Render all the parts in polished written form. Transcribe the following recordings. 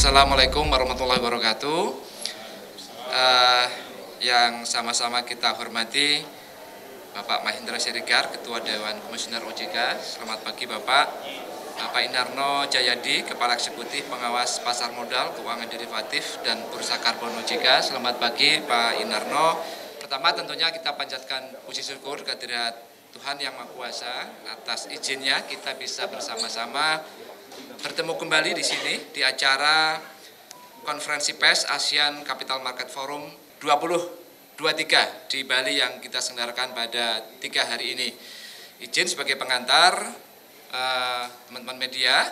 Assalamualaikum warahmatullahi wabarakatuh. Yang sama-sama kita hormati Bapak Mahendra Siregar, Ketua Dewan Komisioner OJK. Selamat pagi Bapak. Bapak Inarno Jayadi, Kepala Eksekutif Pengawas Pasar Modal, Keuangan Derivatif, dan Bursa Karbon OJK. Selamat pagi Pak Inarno. Pertama tentunya kita panjatkan puji syukur kehadirat Tuhan Yang Maha Kuasa atas izinnya kita bisa bersama-sama bertemu kembali di sini di acara konferensi pers ASEAN Capital Market Forum 2023 di Bali yang kita selenggarakan pada 3 hari ini. Izin sebagai pengantar teman-teman media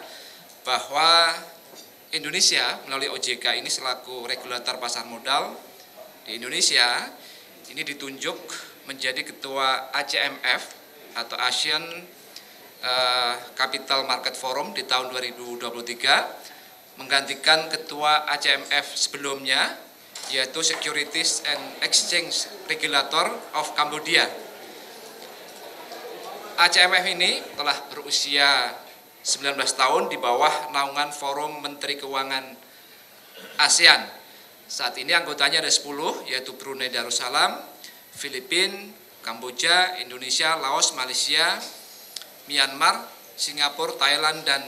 bahwa Indonesia melalui OJK ini selaku regulator pasar modal di Indonesia ini ditunjuk menjadi ketua ACMF atau ASEAN Capital Market Forum di tahun 2023 menggantikan ketua ACMF sebelumnya yaitu Securities and Exchange Regulator of Cambodia. ACMF ini telah berusia 19 tahun di bawah naungan Forum Menteri Keuangan ASEAN. Saat ini anggotanya ada 10 yaitu Brunei Darussalam, Filipina, Kamboja, Indonesia, Laos, Malaysia, Myanmar, Singapura, Thailand, dan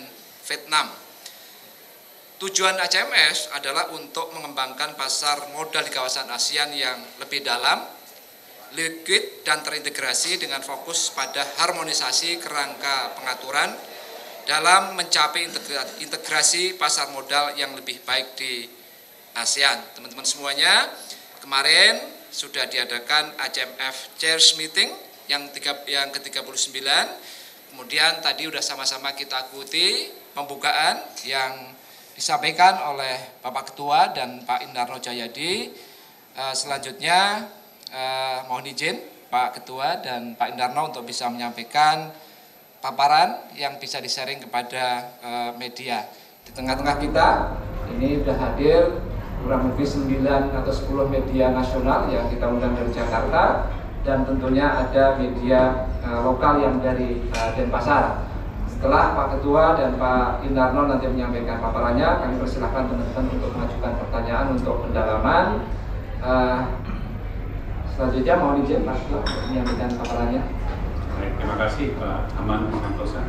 Vietnam. Tujuan ACMF adalah untuk mengembangkan pasar modal di kawasan ASEAN yang lebih dalam, liquid, dan terintegrasi dengan fokus pada harmonisasi kerangka pengaturan dalam mencapai integrasi pasar modal yang lebih baik di ASEAN. Teman-teman semuanya, kemarin sudah diadakan ACMF Chairs Meeting yang ke-39. Kemudian tadi sudah sama-sama kita ikuti pembukaan yang disampaikan oleh Bapak Ketua dan Pak Inarno Jayadi. Selanjutnya mohon izin Pak Ketua dan Pak Inarno untuk bisa menyampaikan paparan yang bisa di-sharing kepada media. Di tengah-tengah kita ini sudah hadir kurang lebih 9 atau 10 media nasional yang kita undang dari Jakarta. Dan tentunya ada media lokal yang dari Denpasar. Setelah Pak Ketua dan Pak Inarno nanti menyampaikan paparannya, kami persilahkan teman-teman untuk mengajukan pertanyaan untuk pendalaman. Selanjutnya mohon izin Pak Ketua untuk menyampaikan paparannya. Baik, terima kasih Pak Aman Santosa,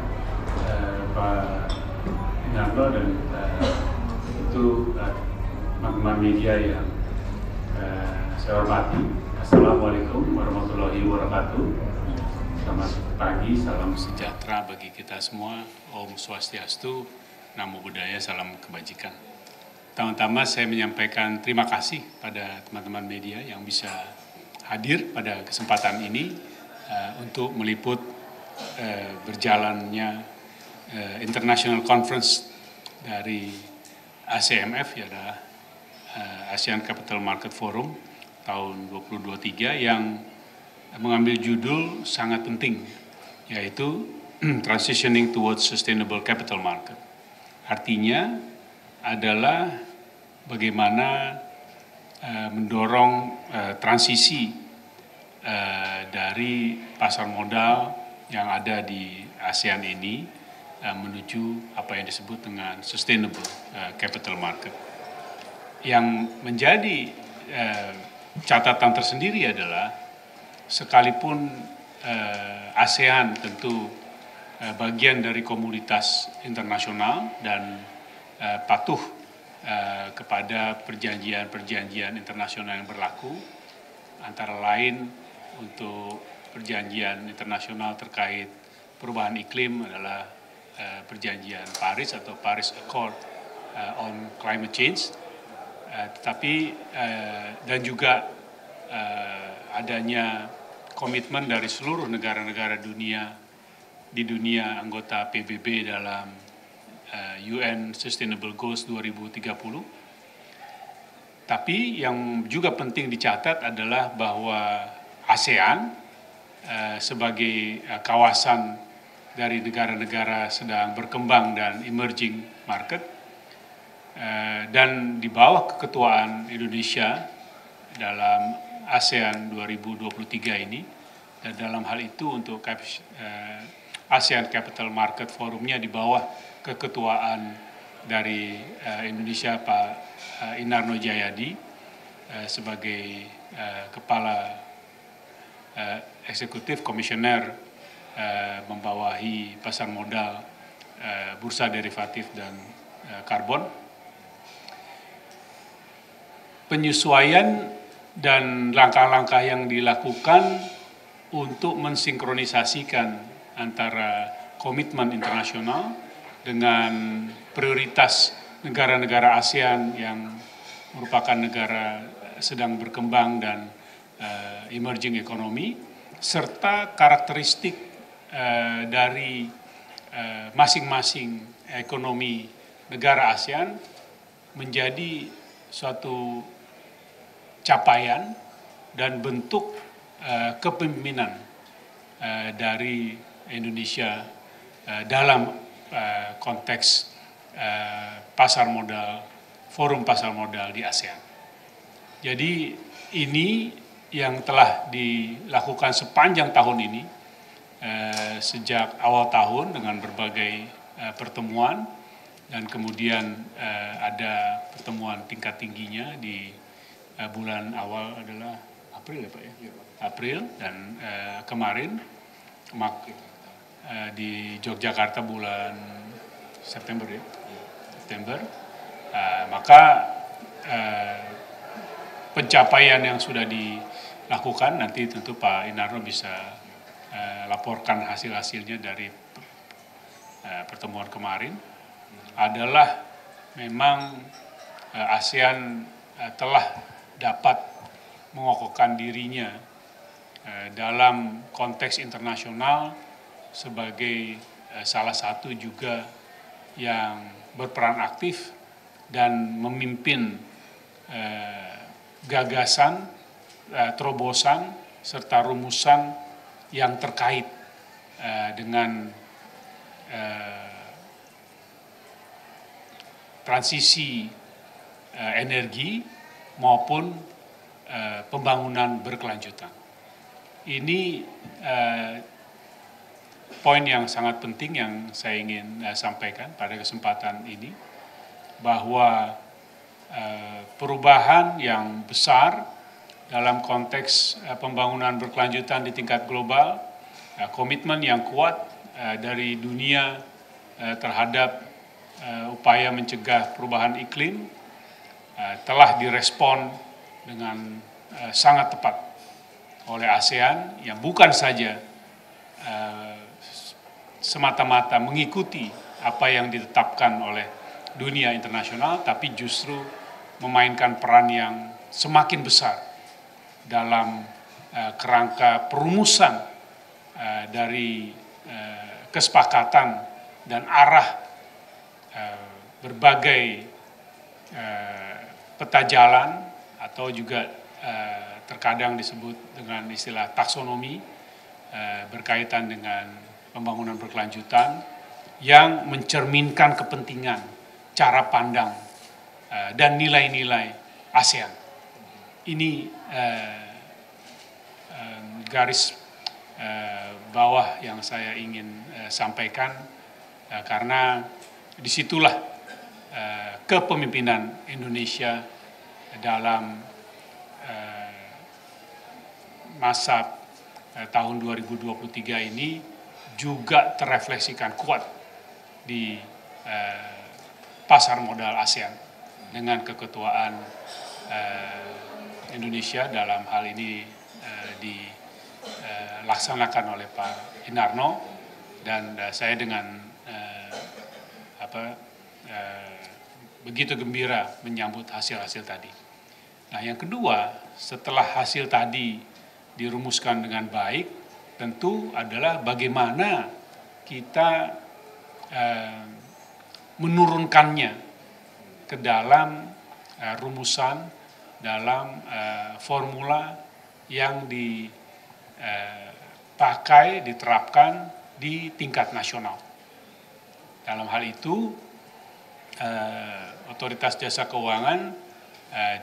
Pak Inarno dan itu teman-teman media yang saya hormati. Assalamualaikum warahmatullahi wabarakatuh. Selamat pagi, salam sejahtera bagi kita semua. Om Swastiastu, Namo Buddhaya, salam kebajikan. Pertama-tama saya menyampaikan terima kasih pada teman-teman media yang bisa hadir pada kesempatan ini untuk meliput berjalannya International Conference dari ACMF, yaitu ASEAN Capital Market Forum tahun 2023 yang mengambil judul sangat penting, yaitu Transitioning Towards Sustainable Capital Market. Artinya adalah bagaimana mendorong transisi dari pasar modal yang ada di ASEAN ini menuju apa yang disebut dengan Sustainable Capital Market. Yang menjadi catatan tersendiri adalah sekalipun ASEAN tentu bagian dari komunitas internasional dan patuh kepada perjanjian-perjanjian internasional yang berlaku, antara lain untuk perjanjian internasional terkait perubahan iklim adalah perjanjian Paris atau Paris Accord on Climate Change. Tetapi dan juga adanya komitmen dari seluruh negara-negara dunia di dunia anggota PBB dalam UN Sustainable Goals 2030. Tapi yang juga penting dicatat adalah bahwa ASEAN sebagai kawasan dari negara-negara sedang berkembang dan emerging market dan di bawah keketuaan Indonesia dalam ASEAN 2023 ini, dan dalam hal itu untuk ASEAN Capital Market Forumnya di bawah keketuaan dari Indonesia Pak Inarno Jayadi sebagai Kepala Eksekutif Komisioner membawahi pasar modal, bursa derivatif dan karbon. Penyesuaian dan langkah-langkah yang dilakukan untuk mensinkronisasikan antara komitmen internasional dengan prioritas negara-negara ASEAN yang merupakan negara sedang berkembang dan emerging economy, serta karakteristik dari masing-masing ekonomi negara ASEAN menjadi suatu capaian dan bentuk kepemimpinan dari Indonesia dalam konteks pasar modal, forum pasar modal di ASEAN. Jadi ini yang telah dilakukan sepanjang tahun ini, sejak awal tahun dengan berbagai pertemuan, dan kemudian ada pertemuan tingkat tingginya di bulan awal adalah April ya Pak ya? April, dan kemarin di Yogyakarta bulan September ya? September, maka pencapaian yang sudah dilakukan nanti tentu Pak Inarno bisa laporkan hasil-hasilnya dari pertemuan kemarin, adalah memang ASEAN telah dapat mengokohkan dirinya dalam konteks internasional sebagai salah satu juga yang berperan aktif dan memimpin gagasan, terobosan, serta rumusan yang terkait dengan transisi energi maupun pembangunan berkelanjutan. Ini poin yang sangat penting yang saya ingin sampaikan pada kesempatan ini, bahwa perubahan yang besar dalam konteks pembangunan berkelanjutan di tingkat global, komitmen yang kuat dari dunia terhadap upaya mencegah perubahan iklim telah direspon dengan sangat tepat oleh ASEAN, yang bukan saja semata-mata mengikuti apa yang ditetapkan oleh dunia internasional, tapi justru memainkan peran yang semakin besar dalam kerangka perumusan dari kesepakatan dan arah berbagai peta jalan, atau juga terkadang disebut dengan istilah taksonomi, berkaitan dengan pembangunan berkelanjutan yang mencerminkan kepentingan, cara pandang, dan nilai-nilai ASEAN. Ini garis bawah yang saya ingin sampaikan, karena disitulah kepemimpinan Indonesia dalam masa tahun 2023 ini juga terrefleksikan kuat di pasar modal ASEAN dengan keketuaan Indonesia. Dalam hal ini dilaksanakan oleh Pak Inarno, dan saya dengan begitu gembira menyambut hasil-hasil tadi. Nah, yang kedua, setelah hasil tadi dirumuskan dengan baik, tentu adalah bagaimana kita menurunkannya ke dalam rumusan, dalam formula yang dipakai, diterapkan di tingkat nasional. Dalam hal itu, Otoritas Jasa Keuangan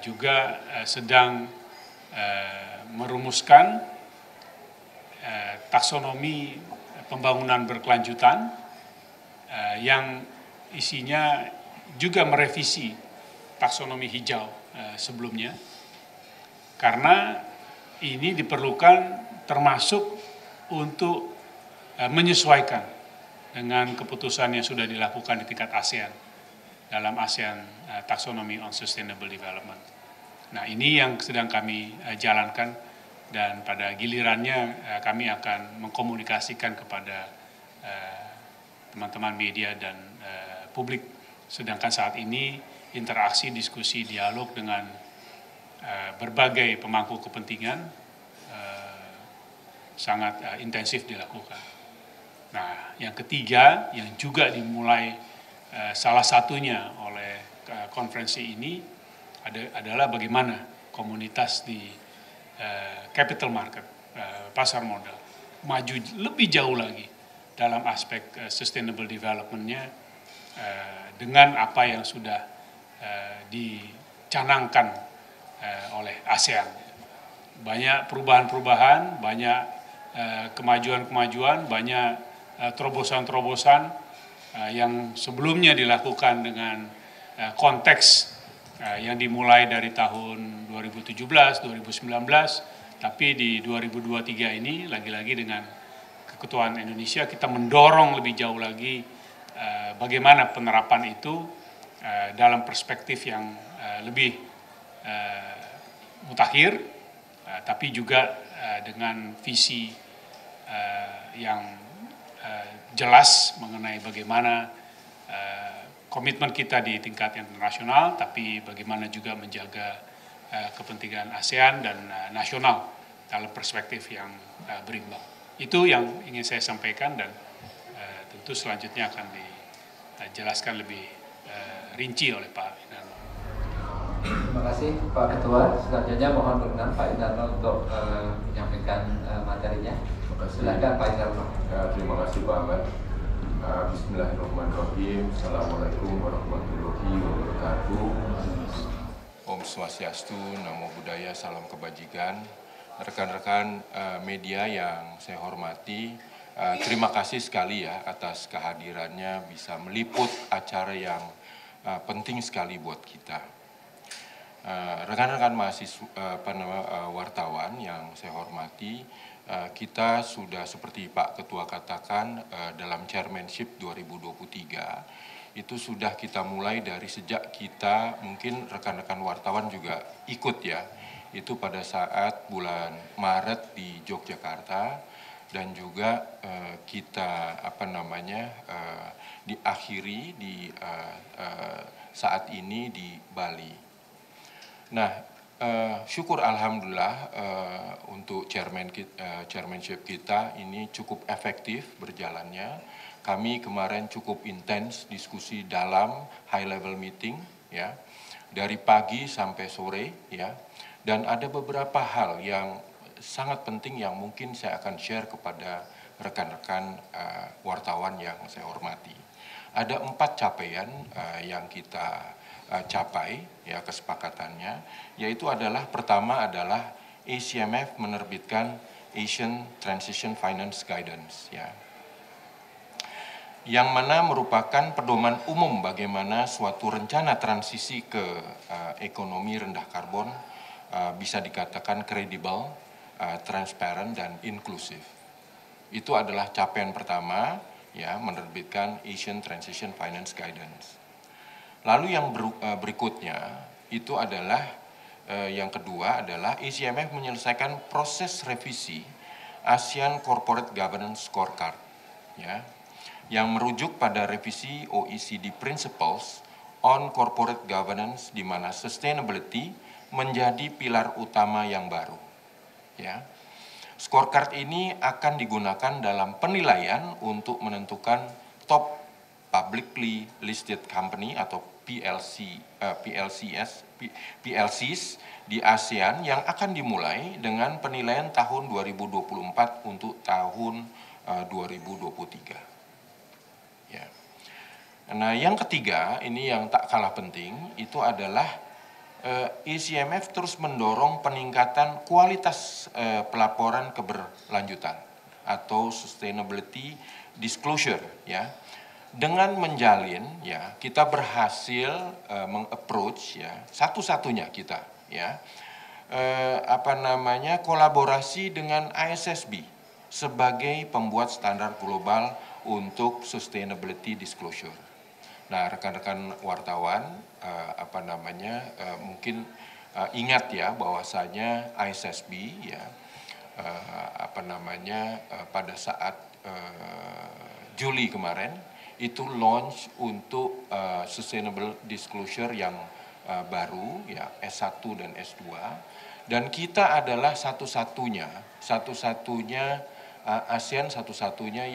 juga sedang merumuskan taksonomi pembangunan berkelanjutan yang isinya juga merevisi taksonomi hijau sebelumnya, karena ini diperlukan termasuk untuk menyesuaikan dengan keputusan yang sudah dilakukan di tingkat ASEAN dalam ASEAN Taxonomy on Sustainable Development. Nah, ini yang sedang kami jalankan, dan pada gilirannya kami akan mengkomunikasikan kepada teman-teman media dan publik. Sedangkan saat ini interaksi, diskusi, dialog dengan berbagai pemangku kepentingan sangat intensif dilakukan. Nah, yang ketiga yang juga dimulai salah satunya oleh konferensi ini adalah bagaimana komunitas di capital market, pasar modal, maju lebih jauh lagi dalam aspek sustainable development-nya dengan apa yang sudah dicanangkan oleh ASEAN. Banyak perubahan-perubahan, banyak kemajuan-kemajuan, banyak terobosan-terobosan yang sebelumnya dilakukan dengan konteks yang dimulai dari tahun 2017, 2019, tapi di 2023 ini lagi-lagi dengan keketuaan Indonesia kita mendorong lebih jauh lagi bagaimana penerapan itu dalam perspektif yang lebih mutakhir, tapi juga dengan visi yang jelas mengenai bagaimana komitmen kita di tingkat internasional, tapi bagaimana juga menjaga kepentingan ASEAN dan nasional dalam perspektif yang berimbang. Itu yang ingin saya sampaikan, dan tentu selanjutnya akan dijelaskan lebih rinci oleh Pak Indarno. Terima kasih Pak Ketua. Selanjutnya mohon berkenan Pak Indarno untuk menyampaikan materinya. Silakan Pak Indarno. Ya, terima kasih Pak Ahmad. Bismillahirrahmanirrahim. Assalamualaikum warahmatullahi wabarakatuh. Om Swastiastu, Namo Buddhaya, Salam Kebajikan. Rekan-rekan media yang saya hormati, terima kasih sekali ya atas kehadirannya bisa meliput acara yang penting sekali buat kita. Rekan-rekan mahasiswa, wartawan yang saya hormati, kita sudah seperti Pak Ketua katakan dalam chairmanship 2023 itu sudah kita mulai dari sejak kita, mungkin rekan-rekan wartawan juga ikut ya, itu pada saat bulan Maret di Yogyakarta, dan juga kita diakhiri di saat ini di Bali. Nah, syukur alhamdulillah untuk chairmanship kita ini cukup efektif berjalannya. Kami kemarin cukup intens diskusi dalam high level meeting ya, dari pagi sampai sore ya, dan ada beberapa hal yang sangat penting yang mungkin saya akan share kepada rekan-rekan wartawan yang saya hormati. Ada 4 capaian yang kita capai ya kesepakatannya, yaitu adalah pertama adalah ACMF menerbitkan Asian Transition Finance Guidance ya, yang mana merupakan pedoman umum bagaimana suatu rencana transisi ke ekonomi rendah karbon bisa dikatakan kredibel, transparent dan inklusif. Itu adalah capaian pertama ya, menerbitkan Asian Transition Finance Guidance. Lalu yang berikutnya itu adalah yang kedua adalah ACMF menyelesaikan proses revisi ASEAN Corporate Governance Scorecard ya, yang merujuk pada revisi OECD Principles on Corporate Governance di mana sustainability menjadi pilar utama yang baru ya. Scorecard ini akan digunakan dalam penilaian untuk menentukan top publicly listed company atau PLCs di ASEAN yang akan dimulai dengan penilaian tahun 2024 untuk tahun 2023. Ya. Nah, yang ketiga ini yang tak kalah penting itu adalah ACMF terus mendorong peningkatan kualitas pelaporan keberlanjutan atau sustainability disclosure ya. dengan menjalin ya kita berhasil meng-approach ya satu-satunya kita ya kolaborasi dengan ISSB sebagai pembuat standar global untuk sustainability disclosure. Nah, rekan-rekan wartawan mungkin ingat ya bahwasanya ISSB ya pada saat Juli kemarin itu launch untuk sustainable disclosure yang baru ya S1 dan S2 dan kita adalah satu-satunya ASEAN satu-satunya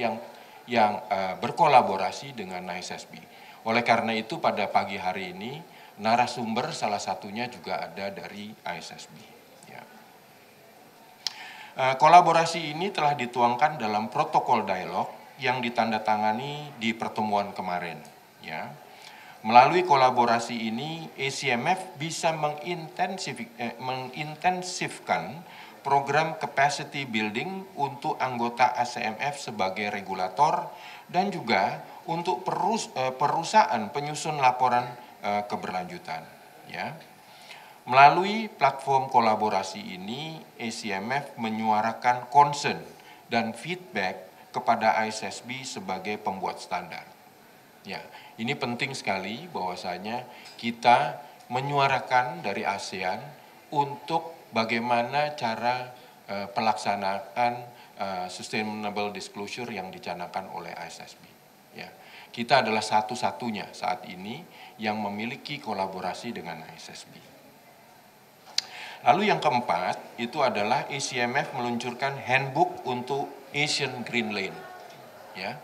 yang berkolaborasi dengan ISSB. Oleh karena itu pada pagi hari ini narasumber salah satunya juga ada dari ISSB. Ya. Kolaborasi ini telah dituangkan dalam protokol dialog yang ditandatangani di pertemuan kemarin. Ya. Melalui kolaborasi ini, ACMF bisa mengintensifkan program capacity building untuk anggota ACMF sebagai regulator dan juga untuk perusahaan penyusun laporan keberlanjutan. Ya. Melalui platform kolaborasi ini, ACMF menyuarakan concern dan feedback kepada ISSB sebagai pembuat standar. Ya, ini penting sekali bahwasanya kita menyuarakan dari ASEAN untuk bagaimana cara pelaksanaan sustainable disclosure yang dicanangkan oleh ISSB. Ya, kita adalah satu-satunya saat ini yang memiliki kolaborasi dengan ISSB. Lalu yang keempat itu adalah ACMF meluncurkan handbook untuk Asian Green Lane. Ya.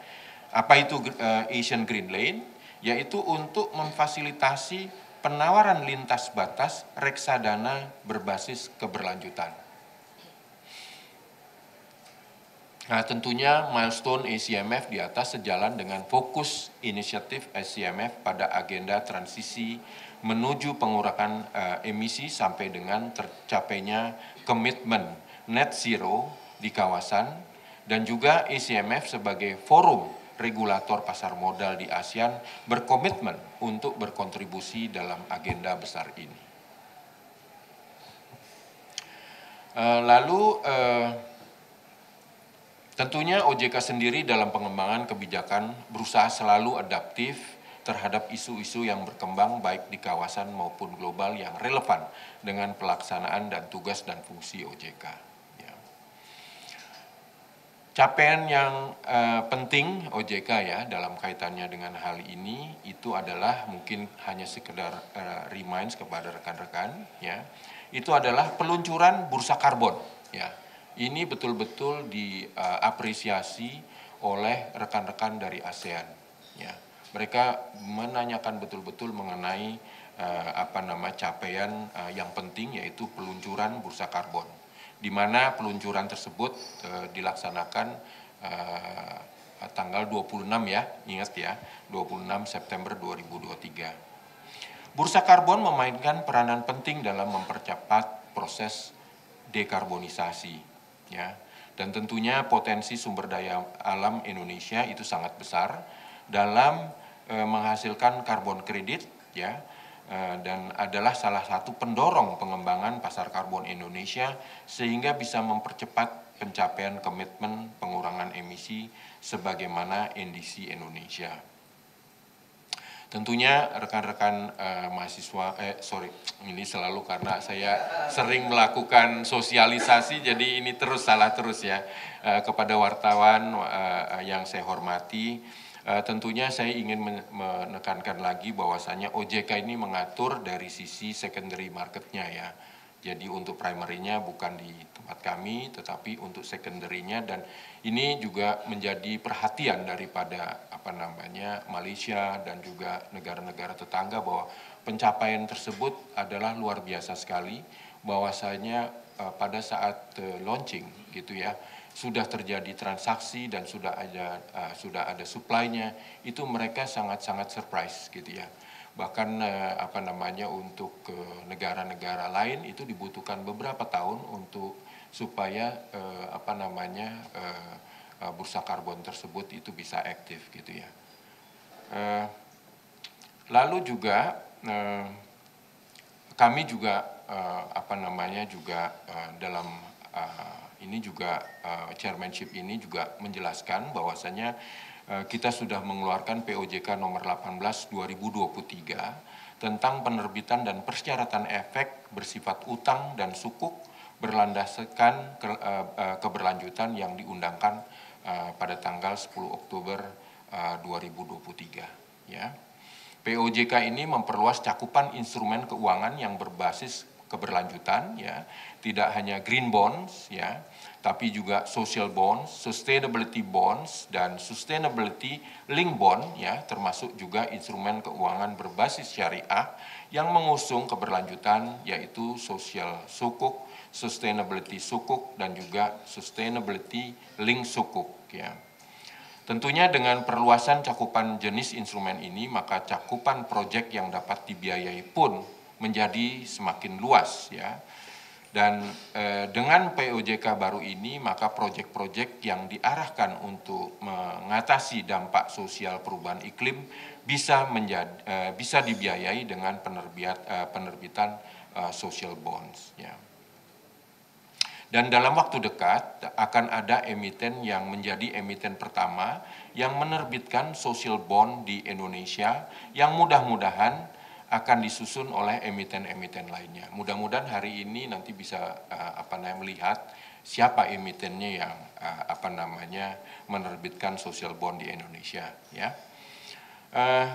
Apa itu Asian Green Lane? Yaitu untuk memfasilitasi penawaran lintas batas reksadana berbasis keberlanjutan. Nah, tentunya milestone ACMF di atas sejalan dengan fokus inisiatif ACMF pada agenda transisi menuju pengurangan emisi sampai dengan tercapainya komitmen net zero di kawasan dan juga ACMF sebagai forum regulator pasar modal di ASEAN berkomitmen untuk berkontribusi dalam agenda besar ini. Tentunya OJK sendiri dalam pengembangan kebijakan berusaha selalu adaptif terhadap isu-isu yang berkembang baik di kawasan maupun global yang relevan dengan pelaksanaan dan tugas dan fungsi OJK. Ya. Capaian yang penting OJK ya dalam kaitannya dengan hal ini itu adalah mungkin hanya sekedar reminds kepada rekan-rekan ya. Itu adalah peluncuran bursa karbon ya. Ini betul-betul diapresiasi oleh rekan-rekan dari ASEAN ya. Mereka menanyakan betul-betul mengenai capaian yang penting yaitu peluncuran bursa karbon, di mana peluncuran tersebut dilaksanakan tanggal 26 ya, ingat ya, 26 September 2023. Bursa karbon memainkan peranan penting dalam mempercepat proses dekarbonisasi ya. Dan tentunya potensi sumber daya alam Indonesia itu sangat besar dalam menghasilkan karbon kredit ya dan adalah salah satu pendorong pengembangan pasar karbon Indonesia sehingga bisa mempercepat pencapaian komitmen pengurangan emisi sebagaimana NDC Indonesia. Tentunya rekan-rekan mahasiswa, ini selalu karena saya sering melakukan sosialisasi, jadi ini salah terus ya, kepada wartawan yang saya hormati. Tentunya saya ingin menekankan lagi bahwasanya OJK ini mengatur dari sisi secondary marketnya ya. Jadi untuk primary-nya bukan di tempat kami, tetapi untuk secondary-nya, dan ini juga menjadi perhatian daripada Malaysia dan juga negara-negara tetangga bahwa pencapaian tersebut adalah luar biasa sekali, bahwasanya pada saat launching gitu ya, sudah terjadi transaksi dan sudah ada supply-nya, itu mereka sangat-sangat surprise gitu ya. Bahkan untuk negara-negara lain itu dibutuhkan beberapa tahun untuk supaya bursa karbon tersebut itu bisa aktif gitu ya. Lalu juga kami juga dalam ini juga chairmanship ini juga menjelaskan bahwasanya kita sudah mengeluarkan POJK nomor 18 2023 tentang penerbitan dan persyaratan efek bersifat utang dan sukuk berlandaskan keberlanjutan yang diundangkan pada tanggal 10 Oktober 2023 ya. POJK ini memperluas cakupan instrumen keuangan yang berbasis keberlanjutan ya, tidak hanya green bonds ya, tapi juga social bonds, sustainability bonds dan sustainability link bond ya, termasuk juga instrumen keuangan berbasis syariah yang mengusung keberlanjutan yaitu social sukuk, sustainability sukuk dan juga sustainability link sukuk ya. Tentunya dengan perluasan cakupan jenis instrumen ini, maka cakupan proyek yang dapat dibiayai pun menjadi semakin luas ya. Dan dengan POJK baru ini, maka proyek-proyek yang diarahkan untuk mengatasi dampak sosial perubahan iklim bisa dibiayai dengan penerbitan social bonds ya. Dan dalam waktu dekat akan ada emiten yang menjadi emiten pertama yang menerbitkan social bond di Indonesia yang mudah-mudahan akan disusun oleh emiten-emiten lainnya. Mudah-mudahan hari ini nanti bisa melihat siapa emitennya yang menerbitkan social bond di Indonesia ya.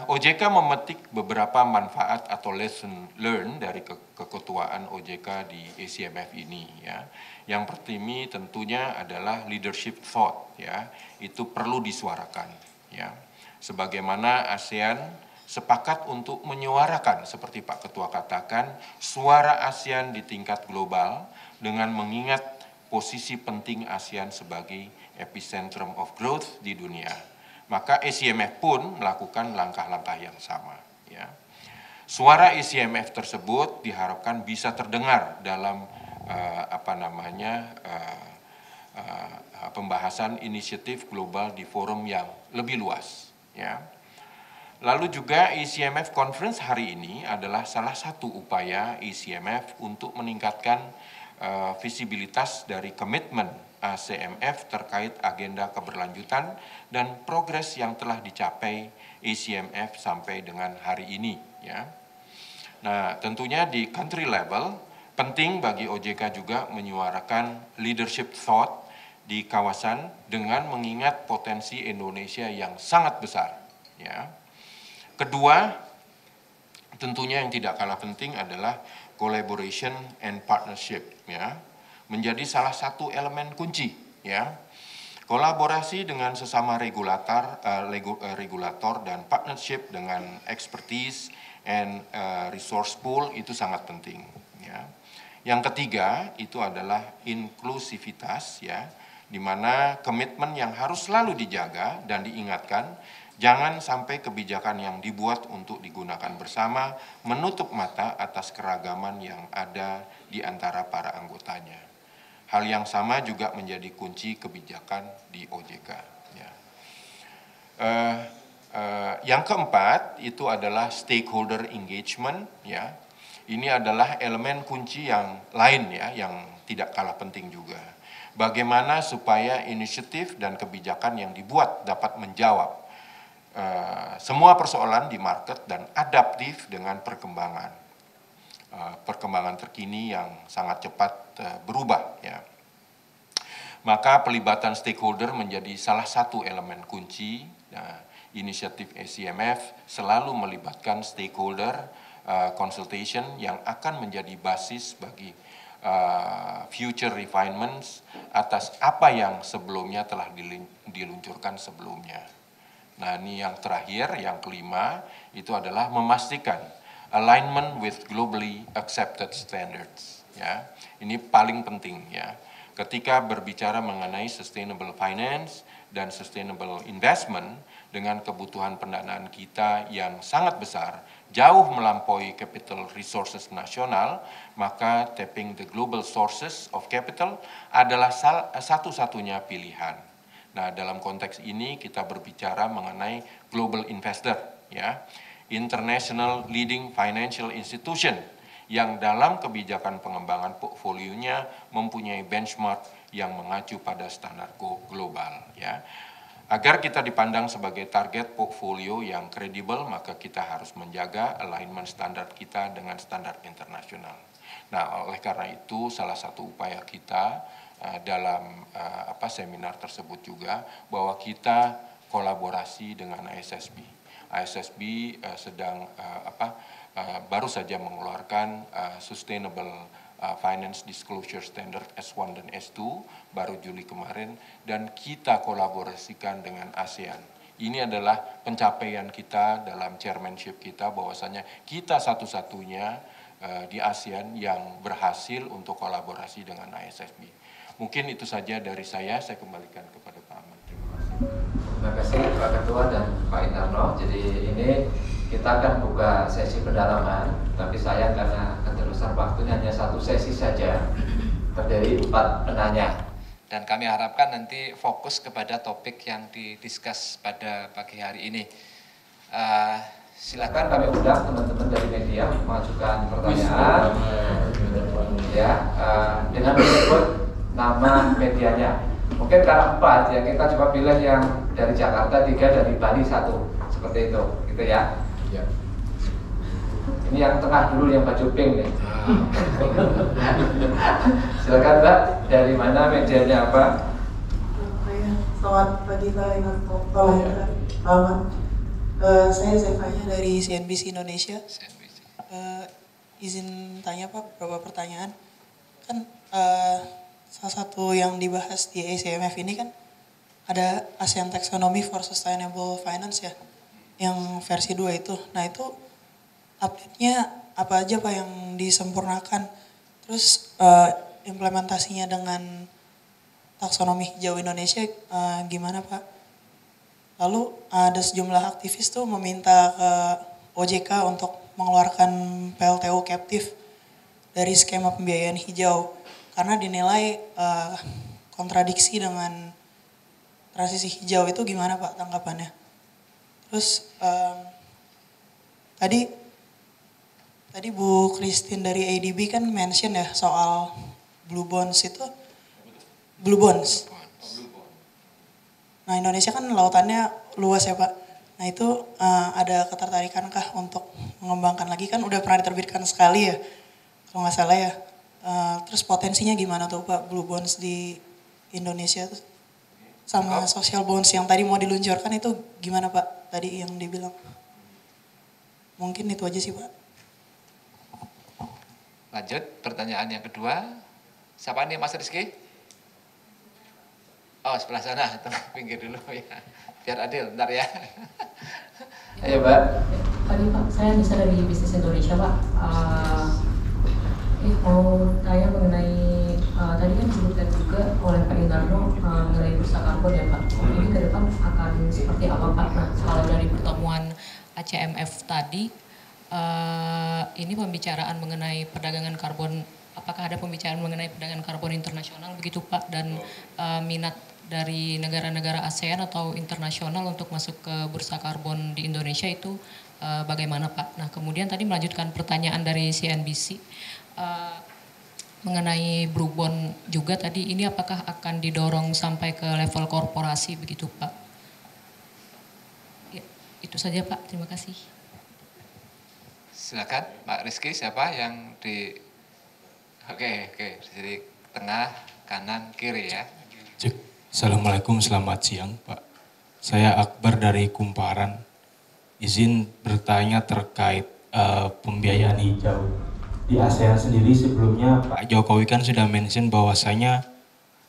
OJK memetik beberapa manfaat atau lesson learned dari keketuaan OJK di ACMF ini ya. Yang pertama tentunya adalah leadership thought ya, itu perlu disuarakan ya. Sebagaimana ASEAN sepakat untuk menyuarakan seperti Pak Ketua katakan suara ASEAN di tingkat global dengan mengingat posisi penting ASEAN sebagai epicentrum of growth di dunia. Maka ACMF pun melakukan langkah-langkah yang sama ya. Suara ACMF tersebut diharapkan bisa terdengar dalam pembahasan inisiatif global di forum yang lebih luas ya. Lalu juga ACMF Conference hari ini adalah salah satu upaya ACMF untuk meningkatkan visibilitas dari komitmen ACMF terkait agenda keberlanjutan dan progres yang telah dicapai ACMF sampai dengan hari ini ya. Nah, tentunya di country level penting bagi OJK juga menyuarakan leadership thought di kawasan dengan mengingat potensi Indonesia yang sangat besar ya. Kedua, tentunya yang tidak kalah penting adalah collaboration and partnership ya, menjadi salah satu elemen kunci ya. Kolaborasi dengan sesama regulator dan partnership dengan expertise and resource pool itu sangat penting ya. Yang ketiga itu adalah inklusivitas ya, di mana komitmen yang harus selalu dijaga dan diingatkan. Jangan sampai kebijakan yang dibuat untuk digunakan bersama menutup mata atas keragaman yang ada di antara para anggotanya. Hal yang sama juga menjadi kunci kebijakan di OJK. Ya. Yang keempat itu adalah stakeholder engagement. Ya. Ini adalah elemen kunci yang lain ya, yang tidak kalah penting juga. Bagaimana supaya inisiatif dan kebijakan yang dibuat dapat menjawab semua persoalan di market dan adaptif dengan perkembangan terkini yang sangat cepat berubah ya. Maka pelibatan stakeholder menjadi salah satu elemen kunci. Nah, inisiatif ACMF selalu melibatkan stakeholder consultation yang akan menjadi basis bagi future refinements atas apa yang sebelumnya telah diluncurkan sebelumnya. Nah, ini yang terakhir, yang kelima, itu adalah memastikan alignment with globally accepted standards. Ya, ini paling penting ya. Ketika berbicara mengenai sustainable finance dan sustainable investment dengan kebutuhan pendanaan kita yang sangat besar, jauh melampaui capital resources nasional, maka tapping the global sources of capital adalah satu-satunya pilihan. Nah, dalam konteks ini kita berbicara mengenai global investor, ya, international leading financial institution yang dalam kebijakan pengembangan portfolionya mempunyai benchmark yang mengacu pada standar global, ya. Agar kita dipandang sebagai target portfolio yang kredibel, maka kita harus menjaga alignment standar kita dengan standar internasional. Nah, oleh karena itu salah satu upaya kita dalam seminar tersebut juga bahwa kita kolaborasi dengan ISSB. ISSB sedang baru saja mengeluarkan Sustainable Finance Disclosure Standard S1 dan S2 baru Juli kemarin, dan kita kolaborasikan dengan ASEAN. Ini adalah pencapaian kita dalam chairmanship kita, bahwasanya kita satu-satunya di ASEAN yang berhasil untuk kolaborasi dengan ISSB. Mungkin itu saja dari saya kembalikan kepada Pak Aman. Terima kasih Pak Ketua dan Pak Indarno. Jadi ini kita akan buka sesi pendalaman, tapi sayang karena keterusan waktunya hanya satu sesi saja, terdiri 4 penanya. Dan kami harapkan nanti fokus kepada topik yang didiskus pada pagi hari ini. Silakan kami undang teman-teman dari media mengajukan pertanyaan, ya, dengan menyebut nama medianya. Mungkin karena 4 ya, kita coba pilih yang dari Jakarta 3, dari Bali 1, seperti itu, gitu ya. Ya. Ini yang tengah dulu, yang baju pink nih. Silakan Mbak, dari mana, medianya apa? Selamat pagi Pak Inarto, Pak Aman. Saya Zevanya dari CNBC Indonesia. Izin tanya Pak, beberapa pertanyaan. Kan salah satu yang dibahas di ACMF ini kan ada ASEAN Taxonomy for Sustainable Finance ya, yang versi 2 itu. Nah itu update-nya apa aja Pak yang disempurnakan? Terus implementasinya dengan taksonomi hijau Indonesia gimana Pak? Lalu ada sejumlah aktivis tuh meminta ke OJK untuk mengeluarkan PLTU captive dari skema pembiayaan hijau karena dinilai kontradiksi dengan transisi hijau. Itu gimana Pak tanggapannya? Terus tadi Bu Christine dari ADB kan mention ya soal blue bonds itu, blue bonds. Nah Indonesia kan lautannya luas ya Pak. Nah itu ada ketertarikan kah untuk mengembangkan lagi, kan udah pernah diterbitkan sekali ya kalau nggak salah ya. Terus potensinya gimana tuh Pak blue bonds di Indonesia tuh, sama social bonds yang tadi mau diluncurkan itu gimana Pak tadi yang dibilang? Mungkin itu aja sih Pak. Lanjut pertanyaan yang kedua. Siapa nih Mas Rizky? Oh sebelah sana, tengah pinggir dulu ya. Biar adil, bentar ya. Ayo Mbak. Pagi Pak, saya Nisa dari Bisnis Indonesia Pak. Mau tanya mengenai, tadi kan disebutkan juga oleh Pak Indarno mengenai bursa karbon ya Pak. Ini ke depan akan seperti apa Pak? Nah kalau dari pertemuan ACMF tadi, ini pembicaraan mengenai perdagangan karbon, apakah ada pembicaraan mengenai perdagangan karbon internasional begitu Pak, dan minat dari negara-negara ASEAN atau internasional untuk masuk ke bursa karbon di Indonesia itu bagaimana Pak? Nah kemudian tadi melanjutkan pertanyaan dari CNBC mengenai blue bond juga tadi, ini apakah akan didorong sampai ke level korporasi begitu Pak? Ya, itu saja Pak, terima kasih. Silakan Pak Rizky, siapa yang di... Oke, jadi tengah, kanan, kiri ya. Assalamualaikum, selamat siang Pak. Saya Akbar dari Kumparan. Izin bertanya terkait pembiayaan hijau. Di ASEAN sendiri sebelumnya Pak Jokowi kan sudah mention bahwasanya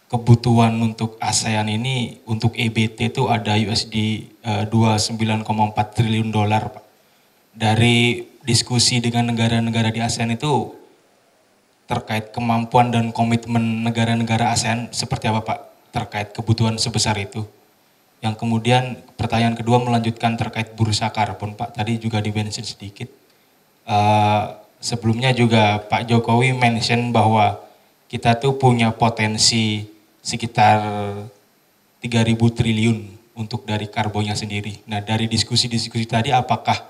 kebutuhan untuk ASEAN ini untuk EBT itu ada USD 29,4 triliun dolar Pak. Dari diskusi dengan negara-negara di ASEAN itu terkait kemampuan dan komitmen negara-negara ASEAN seperti apa Pak terkait kebutuhan sebesar itu. Yang kemudian pertanyaan kedua melanjutkan terkait bursa karbon Pak, tadi juga di-mention sedikit. Sebelumnya juga Pak Jokowi mention bahwa kita tuh punya potensi sekitar 3.000 triliun untuk dari karbonnya sendiri. Nah dari diskusi-diskusi tadi apakah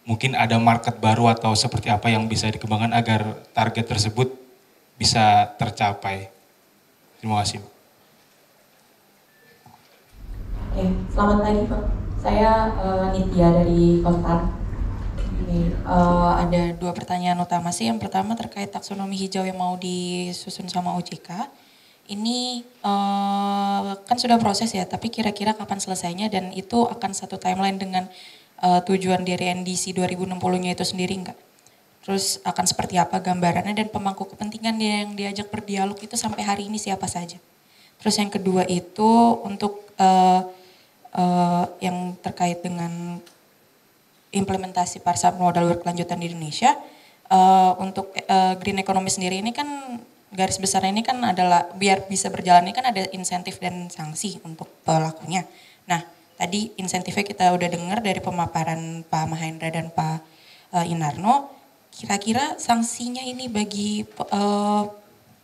mungkin ada market baru atau seperti apa yang bisa dikembangkan agar target tersebut bisa tercapai? Terima kasih. Oke, selamat pagi Pak. Saya Nitya dari Kostar. Ada dua pertanyaan utama sih. Yang pertama terkait taksonomi hijau yang mau disusun sama OJK. Ini kan sudah proses ya, tapi kira-kira kapan selesainya dan itu akan satu timeline dengan tujuan dari NDC 2060-nya itu sendiri enggak? Terus akan seperti apa gambarannya dan pemangku kepentingan yang diajak berdialog itu sampai hari ini siapa saja? Terus yang kedua itu untuk yang terkait dengan implementasi pasar modal berkelanjutan di Indonesia, untuk green economy sendiri ini kan garis besarnya ini kan adalah biar bisa berjalan ini kan ada insentif dan sanksi untuk pelakunya. Nah tadi insentifnya kita udah dengar dari pemaparan Pak Mahendra dan Pak Inarno. Kira-kira sanksinya ini bagi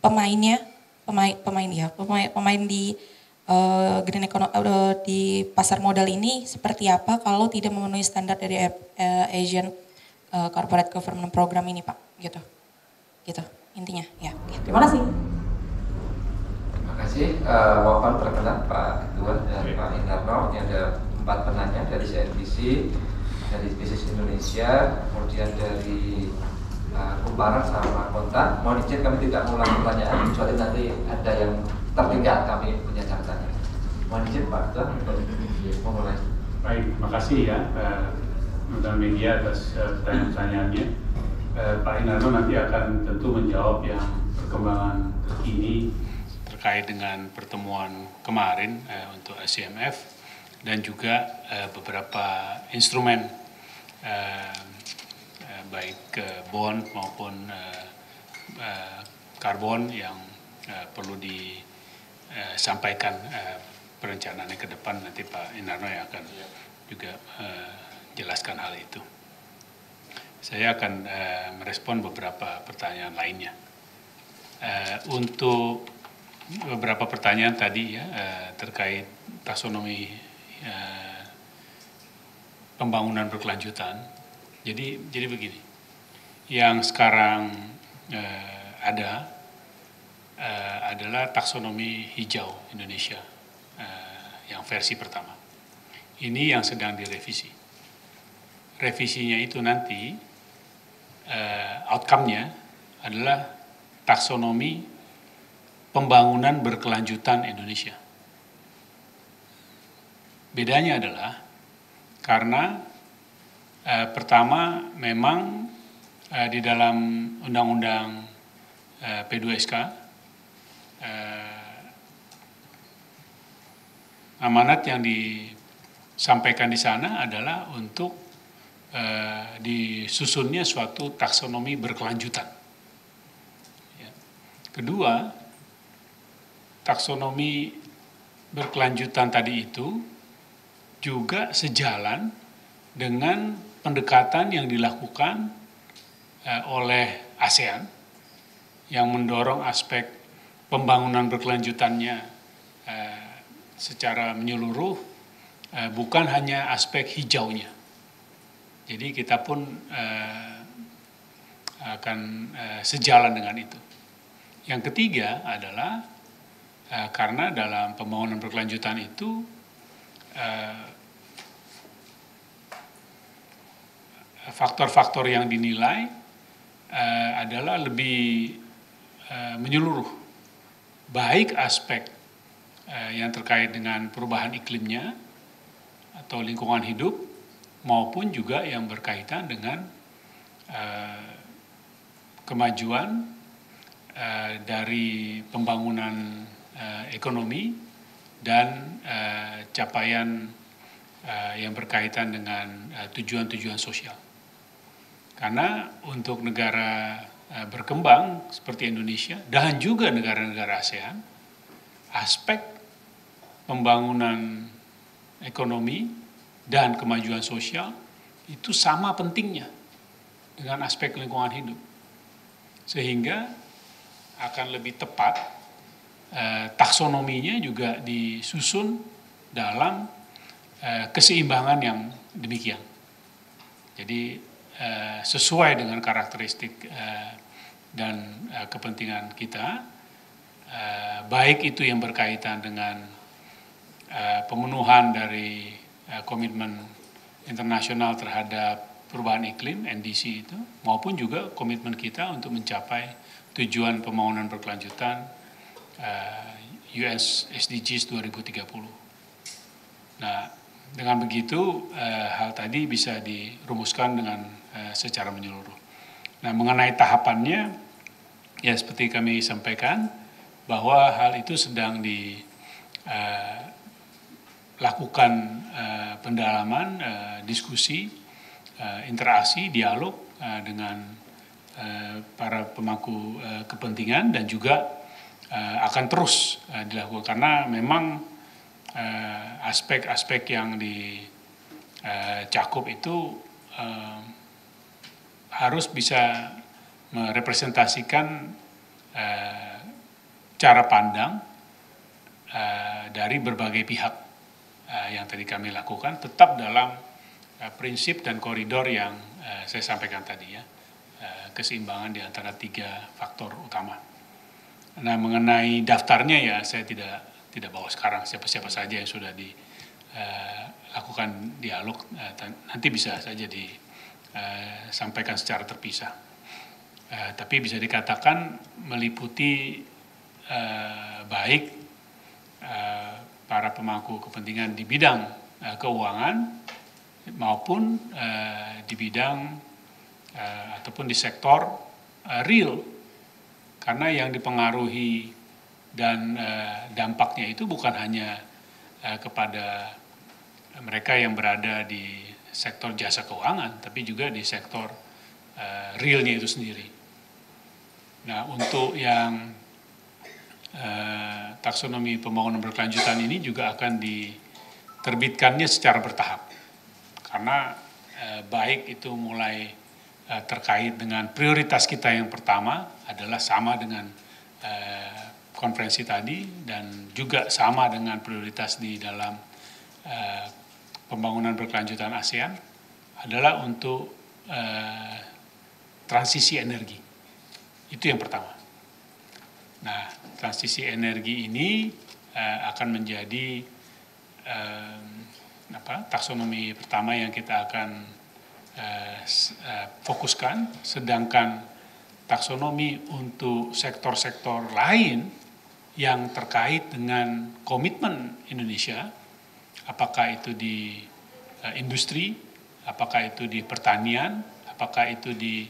pemain di green economy di pasar modal ini seperti apa kalau tidak memenuhi standar dari Asian Corporate Governance Program ini Pak, gitu intinya ya. Terima kasih. Terima kasih. Mohon perkenan Pak Ketua dan Pak Inarno. Ini ada 4 penanya dari CNBC, dari Bisnis Indonesia, kemudian dari Kumparan sama Kontan. Mohon izin kami tidak mengulang pertanyaan kecuali nanti ada yang tertinggal, kami punya catatannya. Mohon izin Pak Ketua untuk memulai. Baik, terima kasih ya undang media atas pertanyaan-pertanyaannya. Pak Inarno nanti akan tentu menjawab yang perkembangan terkini terkait dengan pertemuan kemarin untuk ICMF dan juga beberapa instrumen baik bond maupun karbon yang perlu disampaikan perencanaannya ke depan. Nanti Pak Inarno yang akan juga jelaskan hal itu. Saya akan merespon beberapa pertanyaan lainnya. Untuk beberapa pertanyaan tadi ya terkait taksonomi pembangunan berkelanjutan. Jadi begini, yang sekarang ada adalah taksonomi hijau Indonesia yang versi pertama. Ini yang sedang direvisi. Revisinya itu nanti outcome-nya adalah taksonomi pembangunan berkelanjutan Indonesia. Bedanya adalah karena pertama memang di dalam undang-undang P2SK amanat yang disampaikan di sana adalah untuk disusunnya suatu taksonomi berkelanjutan. Ya. Kedua, taksonomi berkelanjutan tadi itu juga sejalan dengan pendekatan yang dilakukan oleh ASEAN yang mendorong aspek pembangunan berkelanjutannya secara menyeluruh, bukan hanya aspek hijaunya. Jadi kita pun akan sejalan dengan itu. Yang ketiga adalah karena dalam pembangunan berkelanjutan itu faktor-faktor yang dinilai adalah lebih menyeluruh, baik aspek yang terkait dengan perubahan iklimnya atau lingkungan hidup, maupun juga yang berkaitan dengan kemajuan dari pembangunan ekonomi dan capaian yang berkaitan dengan tujuan-tujuan sosial. Karena untuk negara berkembang seperti Indonesia dan juga negara-negara ASEAN, aspek pembangunan ekonomi dan kemajuan sosial itu sama pentingnya dengan aspek lingkungan hidup. Sehingga akan lebih tepat taksonominya juga disusun dalam keseimbangan yang demikian. Jadi sesuai dengan karakteristik dan kepentingan kita, baik itu yang berkaitan dengan pemenuhan dari komitmen internasional terhadap perubahan iklim (NDC) itu, maupun juga komitmen kita untuk mencapai tujuan pembangunan berkelanjutan UN SDGs 2030. Nah, dengan begitu hal tadi bisa dirumuskan dengan secara menyeluruh. Nah, mengenai tahapannya, ya seperti kami sampaikan bahwa hal itu sedang dilakukan pendalaman, diskusi, interaksi, dialog dengan para pemangku kepentingan, dan juga akan terus dilakukan karena memang aspek-aspek yang dicakup itu harus bisa merepresentasikan cara pandang dari berbagai pihak yang tadi kami lakukan, tetap dalam prinsip dan koridor yang saya sampaikan tadi, ya, keseimbangan di antara 3 faktor utama. Nah, mengenai daftarnya, ya saya tidak bawa sekarang siapa-siapa saja yang sudah dilakukan dialog, nanti bisa saja disampaikan secara terpisah. Tapi bisa dikatakan meliputi baik para pemangku kepentingan di bidang keuangan maupun di bidang ataupun di sektor real, karena yang dipengaruhi dan dampaknya itu bukan hanya kepada mereka yang berada di sektor jasa keuangan, tapi juga di sektor realnya itu sendiri. Nah, untuk yang taksonomi pembangunan berkelanjutan ini juga akan diterbitkannya secara bertahap, karena baik itu mulai terkait dengan prioritas kita yang pertama adalah sama dengan konferensi tadi, dan juga sama dengan prioritas di dalam pembangunan berkelanjutan ASEAN adalah untuk transisi energi. Itu yang pertama. Nah, transisi energi ini akan menjadi taksonomi pertama yang kita akan fokuskan, sedangkan taksonomi untuk sektor-sektor lain yang terkait dengan komitmen Indonesia, apakah itu di industri, apakah itu di pertanian, apakah itu di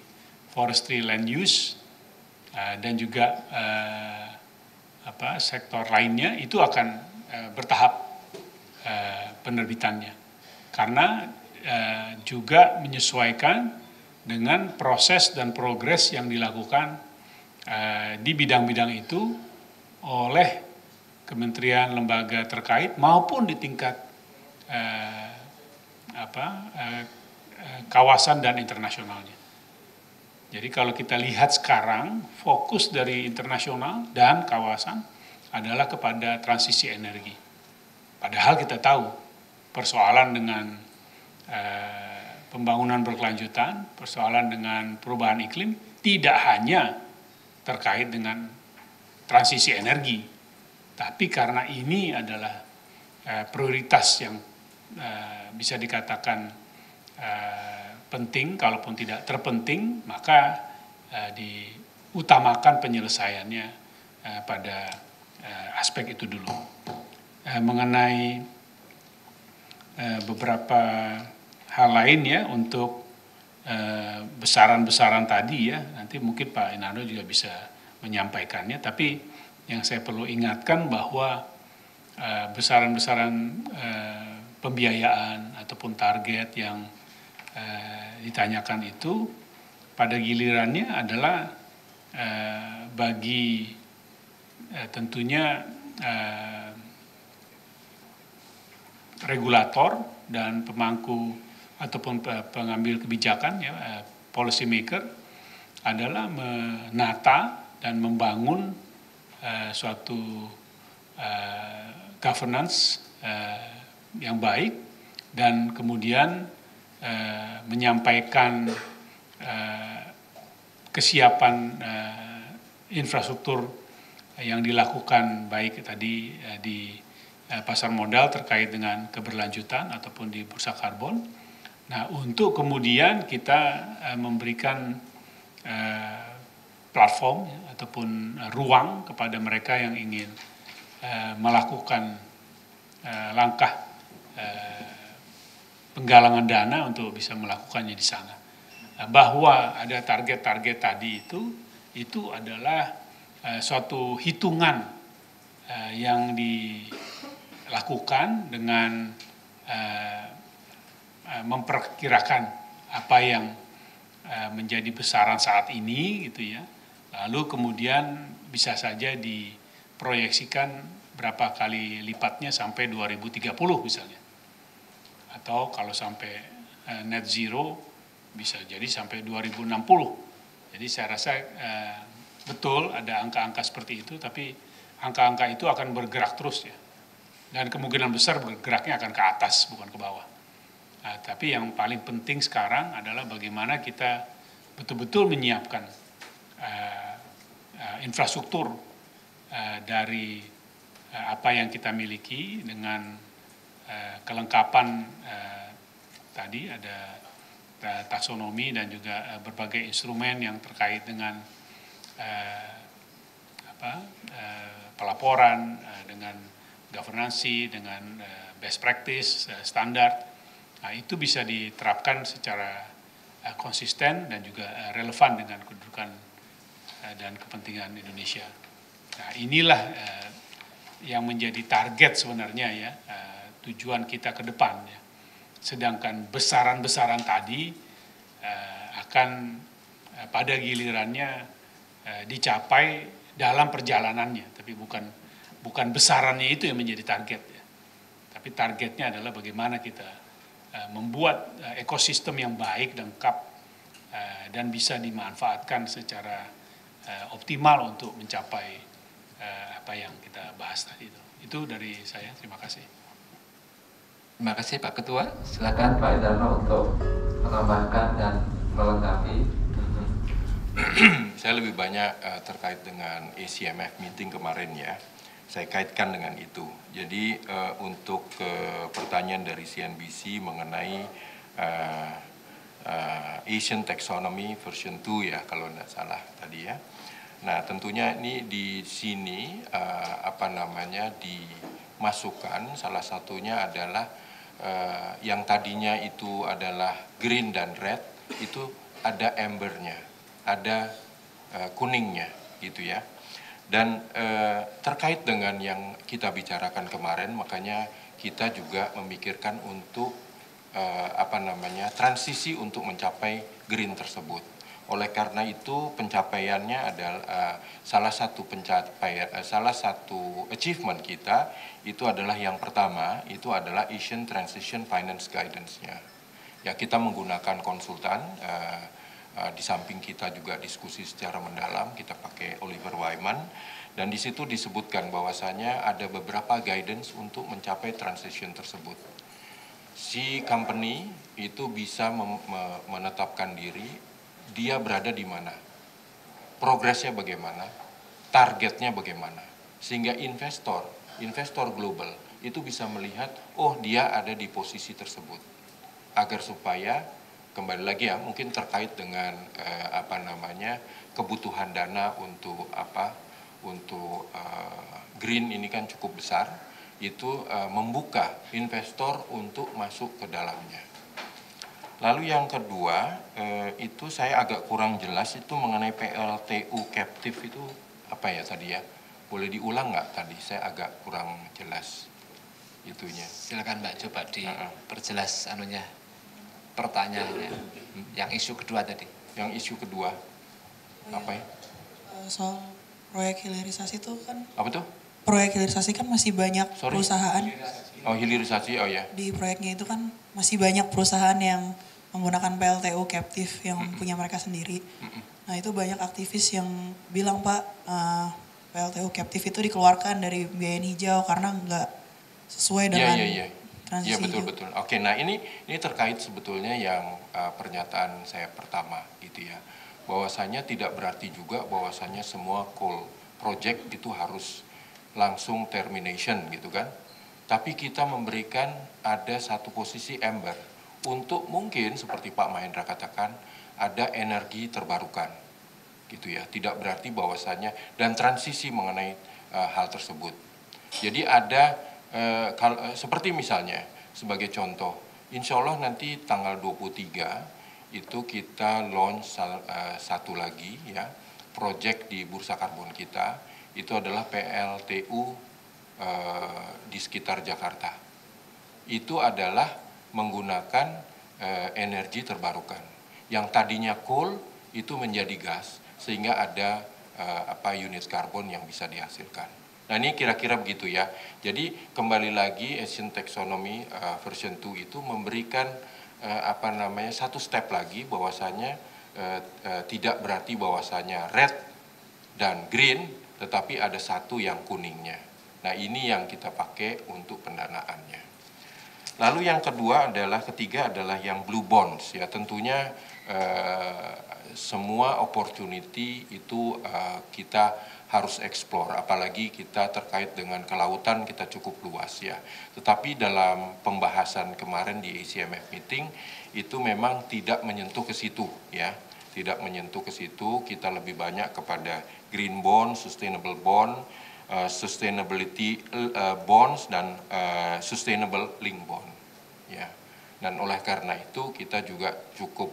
forestry land use, dan juga sektor lainnya, itu akan bertahap penerbitannya, karena juga menyesuaikan dengan proses dan progres yang dilakukan di bidang-bidang itu oleh kementerian lembaga terkait maupun di tingkat kawasan dan internasionalnya. Jadi kalau kita lihat sekarang, fokus dari internasional dan kawasan adalah kepada transisi energi. Padahal kita tahu persoalan dengan pembangunan berkelanjutan, persoalan dengan perubahan iklim tidak hanya terkait dengan transisi energi, tapi karena ini adalah prioritas yang bisa dikatakan penting, kalaupun tidak terpenting, maka diutamakan penyelesaiannya pada aspek itu dulu. Mengenai beberapa hal lain, ya, untuk besaran-besaran tadi, ya, nanti mungkin Pak Inarno juga bisa menyampaikannya, tapi yang saya perlu ingatkan bahwa besaran-besaran pembiayaan ataupun target yang ditanyakan itu pada gilirannya adalah bagi tentunya regulator dan pemangku ataupun pengambil kebijakan, ya, policy maker, adalah menata dan membangun suatu governance yang baik, dan kemudian menyampaikan kesiapan infrastruktur yang dilakukan baik tadi di pasar modal terkait dengan keberlanjutan ataupun di bursa karbon. Nah, untuk kemudian kita memberikan platform ataupun ruang kepada mereka yang ingin melakukan langkah penggalangan dana untuk bisa melakukannya di sana. Bahwa ada target-target tadi itu adalah suatu hitungan yang dilakukan dengan memperkirakan apa yang menjadi besaran saat ini gitu ya. Lalu kemudian bisa saja diproyeksikan berapa kali lipatnya sampai 2030 misalnya. Atau kalau sampai net zero bisa jadi sampai 2060. Jadi saya rasa betul ada angka-angka seperti itu, tapi angka-angka itu akan bergerak terus ya. Dan kemungkinan besar bergeraknya akan ke atas bukan ke bawah. Nah, tapi yang paling penting sekarang adalah bagaimana kita betul-betul menyiapkan infrastruktur dari apa yang kita miliki dengan kelengkapan tadi ada taksonomi dan juga berbagai instrumen yang terkait dengan pelaporan, dengan governance, dengan best practice, standar. Nah, itu bisa diterapkan secara konsisten dan juga relevan dengan kedudukan dan kepentingan Indonesia. Nah, inilah yang menjadi target sebenarnya ya, tujuan kita ke depan ya. Sedangkan besaran-besaran tadi akan pada gilirannya dicapai dalam perjalanannya, tapi bukan besarannya itu yang menjadi target ya. Tapi targetnya adalah bagaimana kita membuat ekosistem yang baik, lengkap, dan bisa dimanfaatkan secara optimal untuk mencapai apa yang kita bahas tadi itu. Itu dari saya, terima kasih. Terima kasih Pak Ketua. Silakan Pak Indarno untuk menambahkan dan melengkapi. Saya lebih banyak terkait dengan ACMF meeting kemarin ya. Saya kaitkan dengan itu. Jadi untuk pertanyaan dari CNBC mengenai Asian Taxonomy version 2 ya kalau tidak salah tadi ya. Nah tentunya ini di sini dimasukkan salah satunya adalah yang tadinya itu adalah green dan red, itu ada ambernya, ada kuningnya gitu ya. Dan terkait dengan yang kita bicarakan kemarin, makanya kita juga memikirkan untuk transisi untuk mencapai green tersebut. Oleh karena itu pencapaiannya adalah salah satu achievement kita itu adalah yang pertama itu adalah Asian Transition Finance Guidance-nya. Ya kita menggunakan konsultan. Di samping kita juga diskusi secara mendalam, kita pakai Oliver Wyman, dan di situ disebutkan bahwasanya ada beberapa guidance untuk mencapai transition tersebut. Si company itu bisa menetapkan diri, dia berada di mana, progresnya bagaimana, targetnya bagaimana, sehingga investor global itu bisa melihat, oh dia ada di posisi tersebut, agar supaya kembali lagi ya mungkin terkait dengan kebutuhan dana untuk green ini kan cukup besar, itu membuka investor untuk masuk ke dalamnya. Lalu yang kedua itu saya agak kurang jelas itu mengenai PLTU captive itu apa ya tadi ya, boleh diulang nggak tadi, saya agak kurang jelas itunya. Silakan Mbak, coba diperjelas pertanyaannya, yang isu kedua tadi. Yang isu kedua, apa ya? Soal proyek hilirisasi itu kan. Apa tuh? Proyek hilirisasi kan masih banyak perusahaan. Oh hilirisasi, oh ya. Di proyeknya itu kan masih banyak perusahaan yang menggunakan PLTU captive yang punya mereka sendiri. Nah itu banyak aktivis yang bilang Pak, PLTU captive itu dikeluarkan dari pembiayaan hijau karena nggak sesuai dengan transisi Iya betul hijau. betul. Oke, nah ini terkait sebetulnya yang pernyataan saya pertama gitu ya, bahwasanya tidak berarti juga bahwasanya semua coal project itu harus langsung termination gitu kan. Tapi kita memberikan ada satu posisi ember untuk mungkin seperti Pak Mahendra katakan ada energi terbarukan gitu ya. Tidak berarti bahwasanya dan transisi mengenai hal tersebut. Jadi ada seperti misalnya sebagai contoh, insya Allah nanti tanggal 23 itu kita launch satu lagi ya project di bursa karbon kita, itu adalah PLTU di sekitar Jakarta. Itu adalah menggunakan energi terbarukan. Yang tadinya coal itu menjadi gas sehingga ada unit karbon yang bisa dihasilkan. Nah ini kira-kira begitu ya. Jadi kembali lagi Asian Taxonomy version 2 itu memberikan satu step lagi bahwasanya tidak berarti bahwasanya red dan green, tetapi ada satu yang kuningnya. Nah ini yang kita pakai untuk pendanaannya. Lalu yang ketiga adalah yang blue bonds ya, tentunya semua opportunity itu kita harus explore, apalagi kita terkait dengan kelautan kita cukup luas ya. Tetapi dalam pembahasan kemarin di ACMF meeting itu memang tidak menyentuh ke situ ya, tidak menyentuh ke situ. Kita lebih banyak kepada green bond, sustainable bond, sustainability bonds dan sustainable link bond ya. Dan oleh karena itu kita juga cukup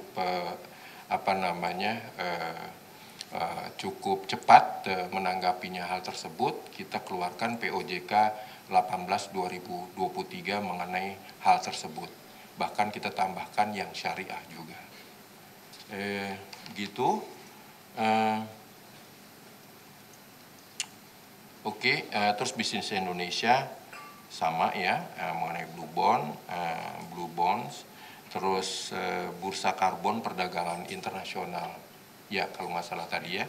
cukup cepat menanggapinya hal tersebut. Kita keluarkan POJK 18/2023 mengenai hal tersebut. Bahkan kita tambahkan yang syariah juga. Gitu. Oke, terus bisnis Indonesia sama ya mengenai blue bonds, terus bursa karbon perdagangan internasional ya kalau nggak salah tadi ya.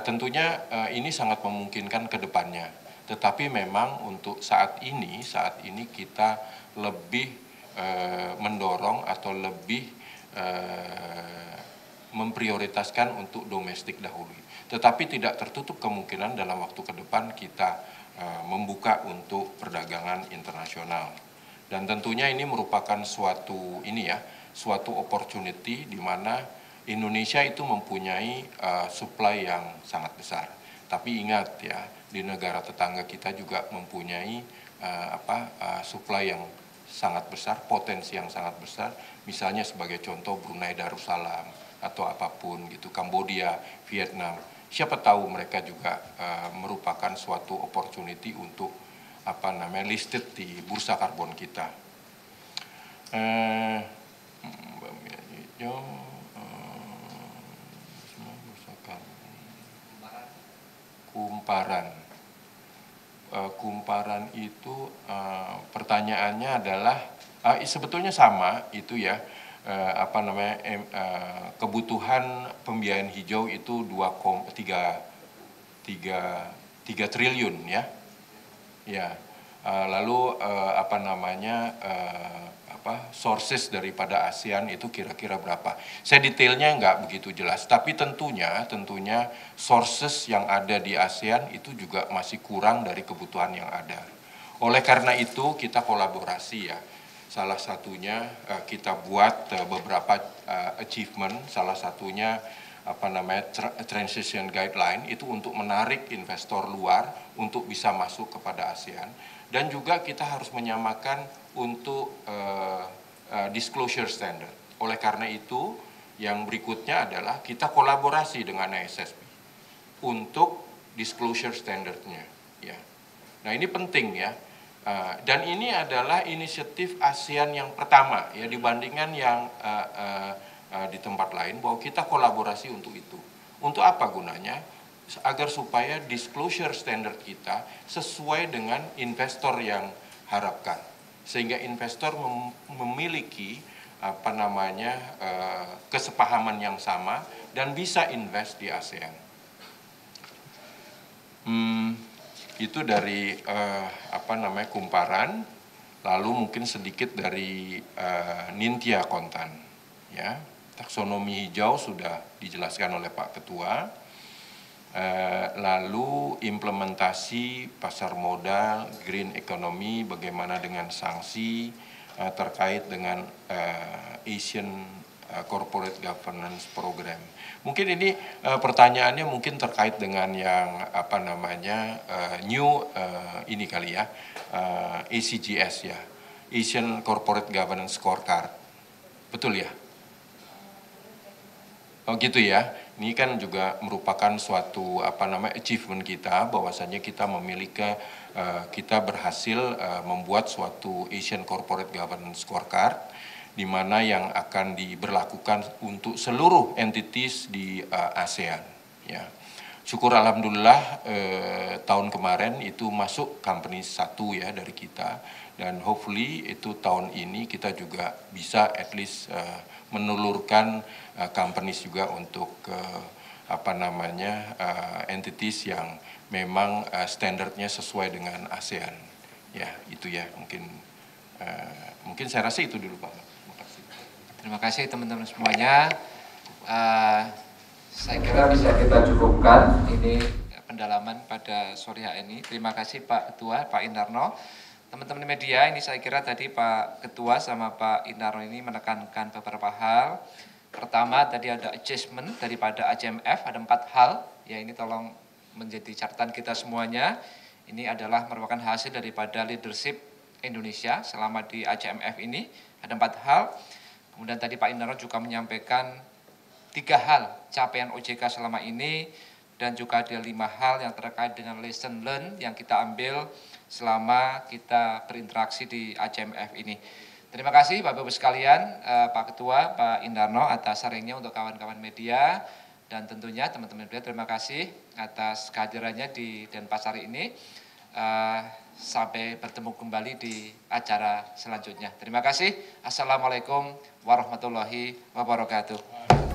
Tentunya ini sangat memungkinkan ke depannya. Tetapi memang untuk saat ini kita lebih mendorong atau lebih memprioritaskan untuk domestik dahulu. Tetapi tidak tertutup kemungkinan dalam waktu ke depan kita membuka untuk perdagangan internasional. Dan tentunya ini merupakan suatu opportunity di mana Indonesia itu mempunyai supply yang sangat besar. Tapi ingat ya, di negara tetangga kita juga mempunyai supply yang sangat besar, potensi yang sangat besar. Misalnya sebagai contoh Brunei Darussalam atau apapun gitu, Kambodia, Vietnam. Siapa tahu mereka juga merupakan suatu opportunity untuk listed di bursa karbon kita. Kumparan itu pertanyaannya adalah sebetulnya sama itu ya. Kebutuhan pembiayaan hijau itu 3 triliun ya. Ya. Lalu sources daripada ASEAN itu kira-kira berapa? Saya detailnya nggak begitu jelas, tapi tentunya sources yang ada di ASEAN itu juga masih kurang dari kebutuhan yang ada. Oleh karena itu kita kolaborasi ya. Salah satunya kita buat beberapa achievement, salah satunya transition guideline itu untuk menarik investor luar untuk bisa masuk kepada ASEAN, dan juga kita harus menyamakan untuk disclosure standard. Oleh karena itu yang berikutnya adalah kita kolaborasi dengan ISSB untuk disclosure standardnya ya. Nah ini penting ya. Dan ini adalah inisiatif ASEAN yang pertama ya dibandingkan yang di tempat lain, bahwa kita kolaborasi untuk itu. Untuk apa gunanya? Agar supaya disclosure standard kita sesuai dengan investor yang harapkan, sehingga investor memiliki kesepahaman yang sama dan bisa invest di ASEAN. Itu dari Kumparan, lalu mungkin sedikit dari Nintya Kontan. Ya, taksonomi hijau sudah dijelaskan oleh Pak Ketua. Lalu implementasi pasar modal, green economy, bagaimana dengan sanksi terkait dengan Asian Corporate Governance Program. Mungkin ini pertanyaannya mungkin terkait dengan yang ini kali ya, ACGS ya, Asian Corporate Governance Scorecard, betul ya? Oh gitu ya. Ini kan juga merupakan suatu achievement kita, bahwasanya kita memiliki kita berhasil membuat suatu Asian Corporate Governance Scorecard, di mana yang akan diberlakukan untuk seluruh entities di ASEAN. Ya, syukur alhamdulillah tahun kemarin itu masuk company 1 ya dari kita, dan hopefully itu tahun ini kita juga bisa at least menelurkan companies juga untuk entities yang memang standarnya sesuai dengan ASEAN. Ya, itu ya mungkin saya rasa itu dulu Pak. Terima kasih teman-teman semuanya. Saya kira bisa kita cukupkan ini pendalaman pada sore hari ini. Terima kasih Pak Ketua, Pak Indarno. Teman-teman media, ini saya kira tadi Pak Ketua sama Pak Indarno ini menekankan beberapa hal. Pertama, tadi ada adjustment daripada ACMF, ada 4 hal. Ya, ini tolong menjadi catatan kita semuanya. Ini adalah merupakan hasil daripada leadership Indonesia selama di ACMF ini. Ada 4 hal. Kemudian tadi Pak Indarno juga menyampaikan 3 hal capaian OJK selama ini, dan juga ada 5 hal yang terkait dengan lesson learned yang kita ambil selama kita berinteraksi di ACMF ini. Terima kasih Bapak-Ibu sekalian, Pak Ketua, Pak Indarno atas sharingnya untuk kawan-kawan media, dan tentunya teman-teman media terima kasih atas kehadirannya di Denpasar ini. Sampai bertemu kembali di acara selanjutnya. Terima kasih. Assalamualaikum warahmatullahi wabarakatuh.